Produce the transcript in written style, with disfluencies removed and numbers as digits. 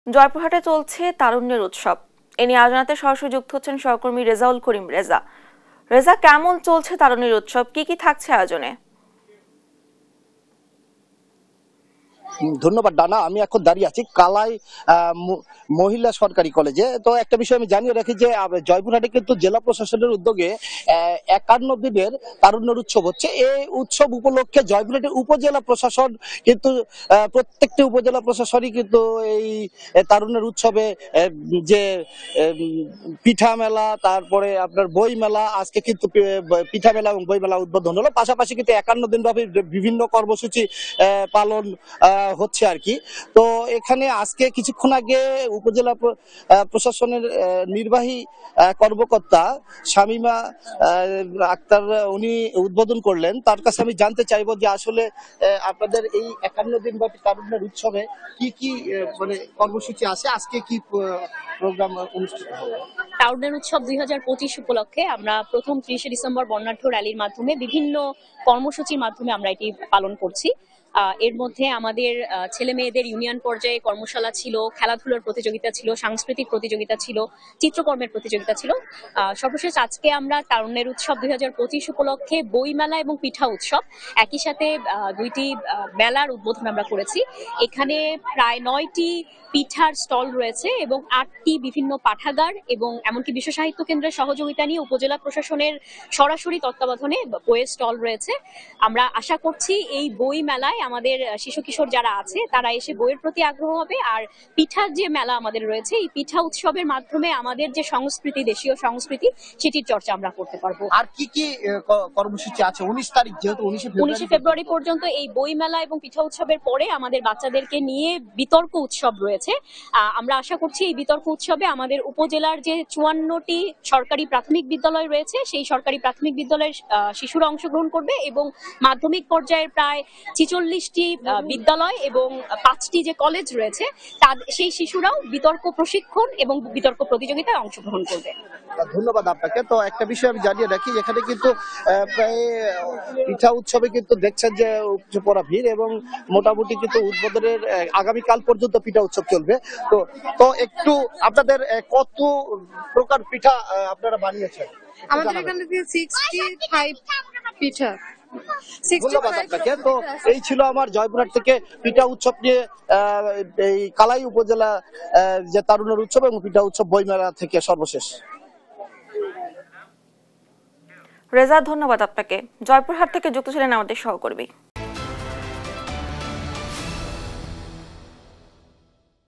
জয়পুরহাটে চলছে তারুণ্যের উৎসব। এ নিয়ে আলোচনাতে সরাসরি যুক্ত হচ্ছেন সহকর্মী রেজাউল করিম রেজা। রেজা, কেমন চলছে তারুণ্যের উৎসব? কি কি থাকছে আয়োজনে? ধন্যবাদ ডানা। আমি এখন দাঁড়িয়ে আছি কালাই মহিলা সরকারি কলেজে। তো একটা বিষয় আমি জানিয়ে রাখি যে জয়পুরহাটে কিন্তু জেলা প্রশাসনের উদ্যোগে 51 দিনের তারুণ্যের উৎসব হচ্ছে। এই উৎসব উপলক্ষে জয়পুরহাটের উপজেলা প্রশাসন কিন্তু প্রত্যেকটি উপজেলা প্রশাসনই কিন্তু এই তারুণ্যের উৎসবে যে পিঠা মেলা, তারপরে আপনার বই মেলা, আজকে কিন্তু পিঠা মেলা এবং বই মেলা উদ্বোধন হলো। পাশাপাশি কিন্তু 51 দিন ব্যাপী বিভিন্ন কর্মসূচি পালন হচ্ছে আর কি। তো এখানে আজকে কিছুক্ষণ আগে উপজেলা প্রশাসনের নির্বাহী কর্মকর্তা শামীমা আক্তার উনি উদ্বোধন করলেন। তার কাছে আমি জানতে চাইবো যে আসলে আপনাদের এই 51 দিন ব্যাপী তারুণ্যের উৎসবে কি কি মানে কর্মসূচি আছে, আজকে কি প্রোগ্রাম অনুষ্ঠিত হবে? তারুণ্যের উৎসব 2025 উপলক্ষে আমরা প্রথম 30 ডিসেম্বর বর্ণাঢ্য র্যালির মাধ্যমে বিভিন্ন কর্মসূচির মাধ্যমে আমরা এটি পালন করছি। এর মধ্যে আমাদের ছেলে মেয়েদের ইউনিয়ন পর্যায়ে কর্মশালা ছিল, খেলাধুলার প্রতিযোগিতা ছিল, সাংস্কৃতিক প্রতিযোগিতা ছিল, চিত্রকর্মের প্রতিযোগিতা ছিল। সর্বশেষ আজকে আমরা তারুণ্যের উৎসব 2025 উপলক্ষে বই মেলা এবং পিঠা উৎসব একই সাথে দুইটি মেলার উদ্বোধন আমরা করেছি। এখানে প্রায় 9টি পিঠার স্টল রয়েছে এবং 8টি বিভিন্ন পাঠাগার এবং এমনকি বিশ্ব সাহিত্য কেন্দ্রের সহযোগিতা নিয়ে উপজেলা প্রশাসনের সরাসরি তত্ত্বাবধানে বইয়ের স্টল রয়েছে। আমরা আশা করছি এই বই মেলায় আমাদের শিশু কিশোর যারা আছে তারা এসে বইয়ের প্রতি আগ্রহ হবে, আর পিঠার যে মেলা আমাদের রয়েছে এই পিঠা উৎসবের মাধ্যমে আমাদের যে সংস্কৃতি, দেশীয় সংস্কৃতি, সেটির চর্চা আমরা করতে পারবো। আর কি কি কর্মসূচি আছে? 19 তারিখ, যেহেতু 19 ফেব্রুয়ারি পর্যন্ত এই বই মেলা এবং পিঠা উৎসবের পরে আমাদের বাচ্চাদেরকে নিয়ে বিতর্ক উৎসব রয়েছে। আমরা আশা করছি এই বিতর্ক উৎসবে আমাদের উপজেলার যে 54টি সরকারি প্রাথমিক বিদ্যালয় রয়েছে সেই সরকারি প্রাথমিক বিদ্যালয়ের শিশুরা অংশগ্রহণ করবে এবং মাধ্যমিক পর্যায়ের প্রায় 46টি বিদ্যালয় এবং 5টি যে কলেজ রয়েছে সেই শিশুরাও বিতর্ক প্রশিক্ষণ এবং বিতর্ক প্রতিযোগিতায় অংশগ্রহণ করবে। ধন্যবাদ আপনাকে। তো একটা বিষয় আমি জানিয়ে রাখি, এখানে কিন্তু প্রায় পিঠা উৎসবে কিন্তু দেখছেন যে উপচে পড়া ভিড় এবং মোটামুটি কিন্তু উদ্বোধনের আগামীকাল পর্যন্ত পিঠা উৎসব চলবে। তো তো একটু আপনাদের কত প্রকার পিঠা আপনারা বানিয়েছেন? আমাদের এখানে 65 পিঠা। ধন্যবাদ আপনাকে। তো এই ছিল আমার জয়পুরহাট থেকে পিঠা উৎসব নিয়ে এই কালাই উপজেলা যে তারুণ্যের উৎসব এবং পিঠা উৎসব বইমেলা থেকে সর্বশেষ। রেজা, ধন্যবাদ আপনাকে। জয়পুরহাট থেকে যুক্ত ছিলেন আমাদের সহকর্মী।